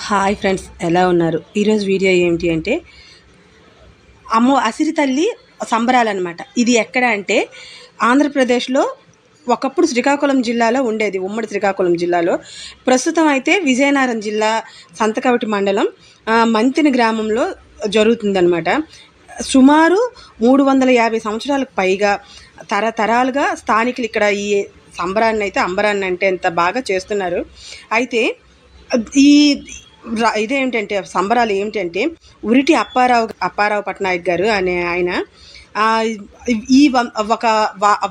Hi friends, ఎలా ఉన్నారు? ఈరోజు వీడియో ఏమిటి అంటే అసిరి తల్లి సంబరాలన్నమాట. ఇది ఎక్కడ అంటే ఆంధ్రప్రదేశ్లో ఒకప్పుడు శ్రీకాకుళం జిల్లాలో ఉండేది, ఉమ్మడి శ్రీకాకుళం జిల్లాలో. ప్రస్తుతం అయితే విజయనగరం జిల్లా సంతకవిటి మండలం మంతిని గ్రామంలో జరుగుతుందన్నమాట. సుమారు 350 సంవత్సరాలకు పైగా తరతరాలుగా స్థానికులు ఇక్కడ ఈ సంబరాన్ని అయితే అంబరాన్ని అంటే ఎంత బాగా చేస్తున్నారు. అయితే ఈ ఇదేమిటంటే సంబరాలు ఏమిటంటే ఉరిటి అప్పారావు పట్నాయక్ గారు అనే ఆయన ఈ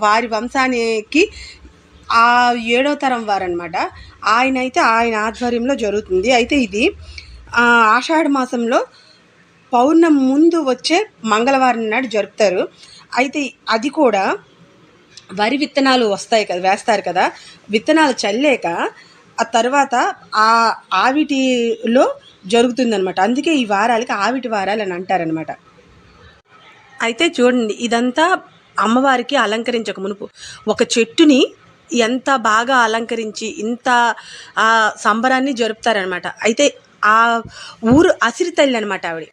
వారి వంశానికి 7వ తరం వారనమాట. ఆయన ఆధ్వర్యంలో జరుగుతుంది. అయితే ఇది ఆషాఢ మాసంలో పౌర్ణమి ముందు వచ్చే మంగళవారం నాడు జరుపుతారు. అయితే అది కూడా వరి విత్తనాలు వేస్తారు కదా, విత్తనాలు చల్లేక ఆ తర్వాత ఆవిటిలో జరుగుతుందనమాట. అందుకే ఈ వారాలకి ఆవిటి వారాలు అని అంటారనమాట. అయితే చూడండి, ఇదంతా అమ్మవారికి అలంకరించక మునుపు ఒక చెట్టుని ఎంత బాగా అలంకరించి ఇంత సంబరాన్ని జరుపుతారనమాట. అయితే ఆ ఊరు అసిరి తల్లి అనమాట ఆవిడ.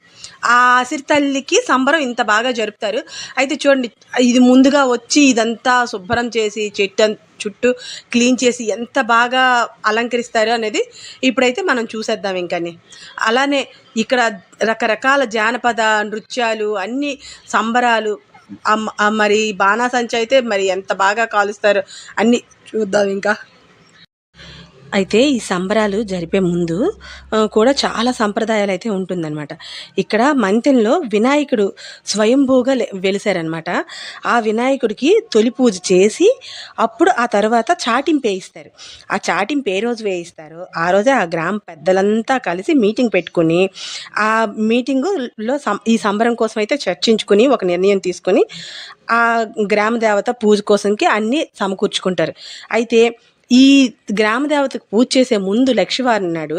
ఆ అసిరి తల్లికి సంబరం ఇంత బాగా జరుపుతారు. అయితే చూడండి, ఇది ముందుగా వచ్చి ఇదంతా శుభ్రం చేసి చెట్టు చుట్టూ క్లీన్ చేసి ఎంత బాగా అలంకరిస్తారు అనేది ఇప్పుడైతే మనం చూసేద్దాం. ఇంకని అలానే ఇక్కడ రకరకాల జానపద నృత్యాలు, అన్ని సంబరాలు, మరి బాణాసంచా అయితే మరి ఎంత బాగా కాలుస్తారు అన్నీ చూద్దాం ఇంకా. అయితే ఈ సంబరాలు జరిపే ముందు కూడా చాలా సంప్రదాయాలు అయితే ఉంటుందన్నమాట. ఇక్కడ మంతెనలో వినాయకుడు స్వయంభూగా వెలిసారనమాట. ఆ వినాయకుడికి తొలి పూజ చేసి అప్పుడు ఆ తర్వాత చాటింపు వేయిస్తారు. ఆ చాటింపు ఏ రోజు వేయిస్తారో ఆ రోజే ఆ గ్రామ పెద్దలంతా కలిసి మీటింగ్ పెట్టుకుని ఆ మీటింగులో ఈ సంబరం కోసం అయితే చర్చించుకుని ఒక నిర్ణయం తీసుకొని ఆ గ్రామ దేవత పూజ కోసంకి అన్నీ సమకూర్చుకుంటారు. అయితే ఈ గ్రామ దేవతకు పూజ చేసే ముందు లక్ష్మీవారం నాడు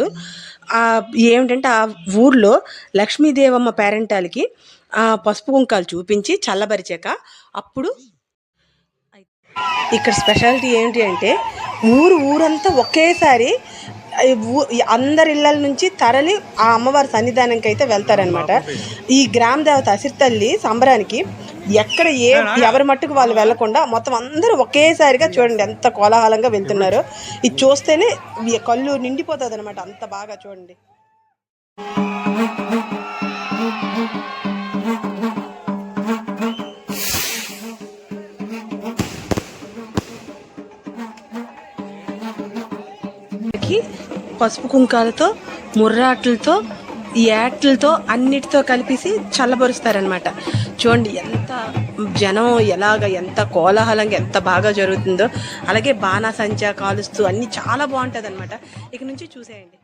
ఏమిటంటే ఆ ఊర్లో లక్ష్మీదేవమ్మ పేరెంటాలకి పసుపు కుంకాలు చూపించి చల్లబరిచాక అప్పుడు ఇక్కడ స్పెషాలిటీ ఏంటి అంటే ఊరంతా ఒకేసారి అందరి ఇళ్ళ నుంచి తరలి ఆ అమ్మవారి సన్నిధానంకి అయితే వెళ్తారనమాట. ఈ గ్రామ దేవత అసిరి తల్లి సంబరానికి ఎక్కడ ఎవరి మట్టుకు వాళ్ళు వెళ్లకుండా మొత్తం అందరూ ఒకేసారిగా చూడండి ఎంత కోలాహలంగా వెళ్తున్నారో. ఇది చూస్తేనే కళ్ళు నిండిపోతుంది అనమాట, అంత బాగా చూడండి. పసుపు కుంకాలతో, ముర్రాట్లతో, ఈ యాట్లతో అన్నిటితో కలిపేసి చల్లబరుస్తారనమాట. చూడండి ఎంత జనం ఎంత కోలాహలంగా ఎంత బాగా జరుగుతుందో. అలాగే బాణాసంచా కాలుస్తూ అన్ని చాలా బాగుంటుంది అనమాట. ఇక నుంచి చూసేయండి.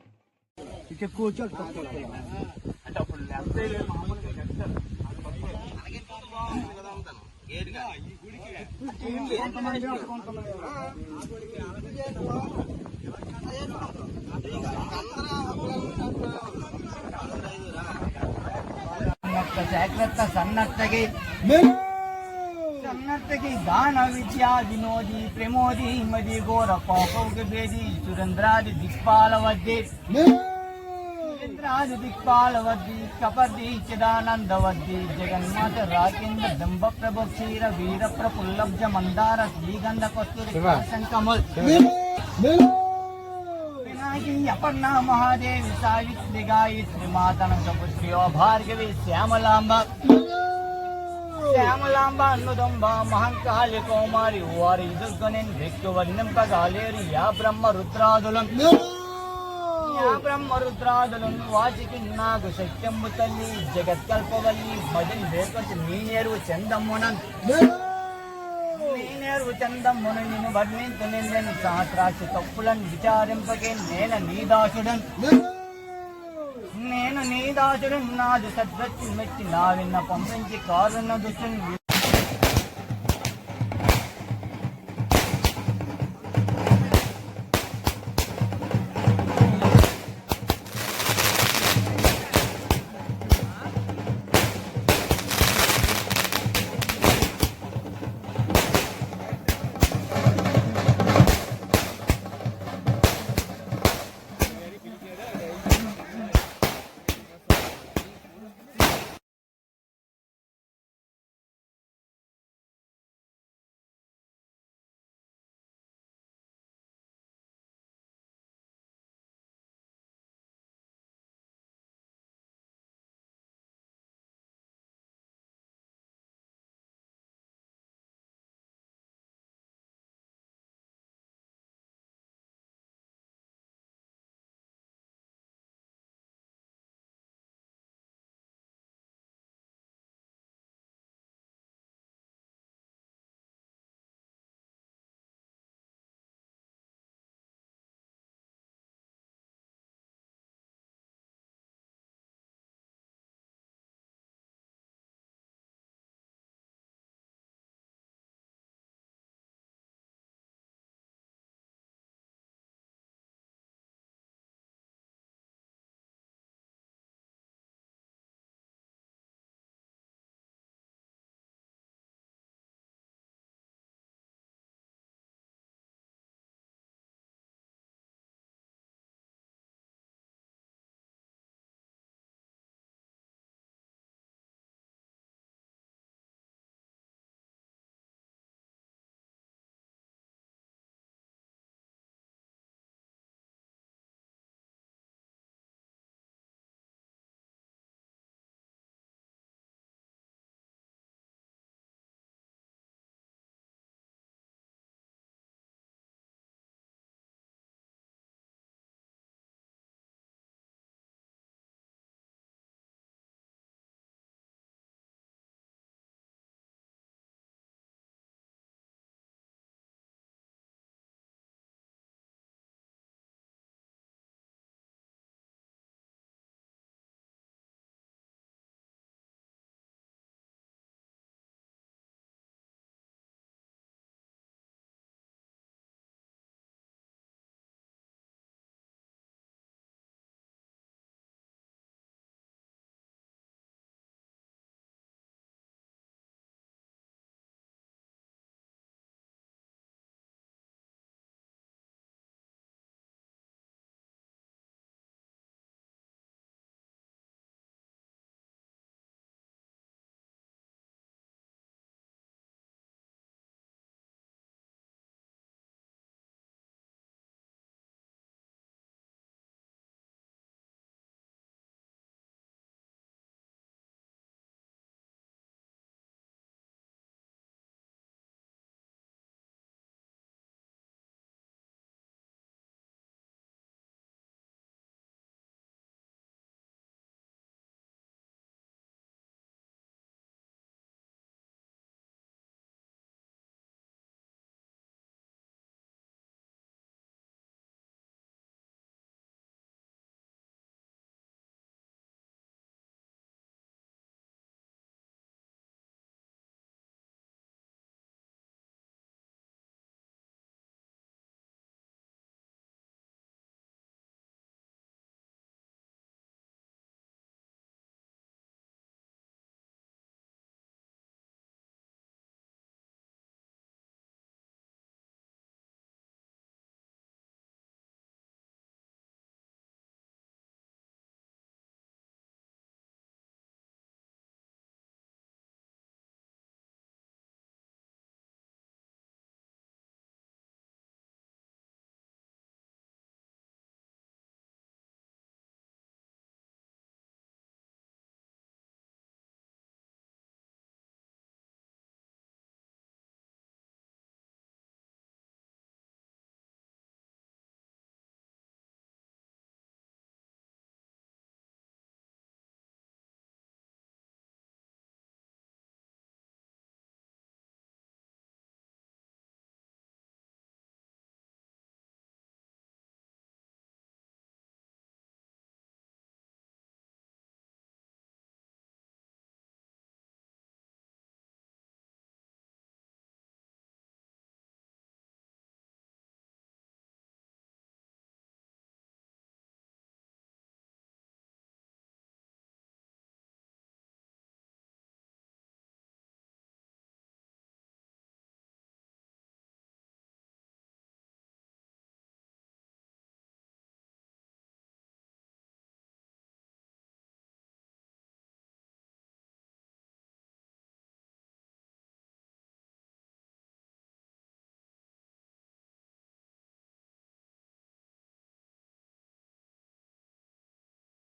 सन्नर्तकी दान विद्या विनोदी प्रेमोदी मदी घोर पापौग भेदी सुरेंद्रादि दिक्पाल वद्दे इंद्रादि दिक्पाल वद्दी कपर्दी चिदानंद वद्दी जगन्नाथ राकेंद्र दंभ प्रभु क्षीर वीर प्रफुल्लब्ज मंदार श्रीगंध कस्तूरी शंकमल विनायकी अपर्णा महादेवी सावित्री गायत्री मातन सुपुत्री भार्गवी श्यामलांबा శ్యామలాంబ అన్నుదంబ మహంకాళి కౌమారి వారి దుర్గనిన్ వ్యక్తి వర్ణింపగాలేరు యా బ్రహ్మరుద్రాదులను వాచికి నాకు సత్యంబు తల్లి జగత్కల్పవల్లి మదిని వేర్కొచ్చి నీనేరు చందమ్మునన్ నిన్ను వర్ణించు నిందెను సహస్రాక్షి తప్పులను విచారింపకే నేను నీ దాసుడు నాదు సద్వచ్చి మెచ్చి నా విన్న పంపించి కారున్న దుష్టుని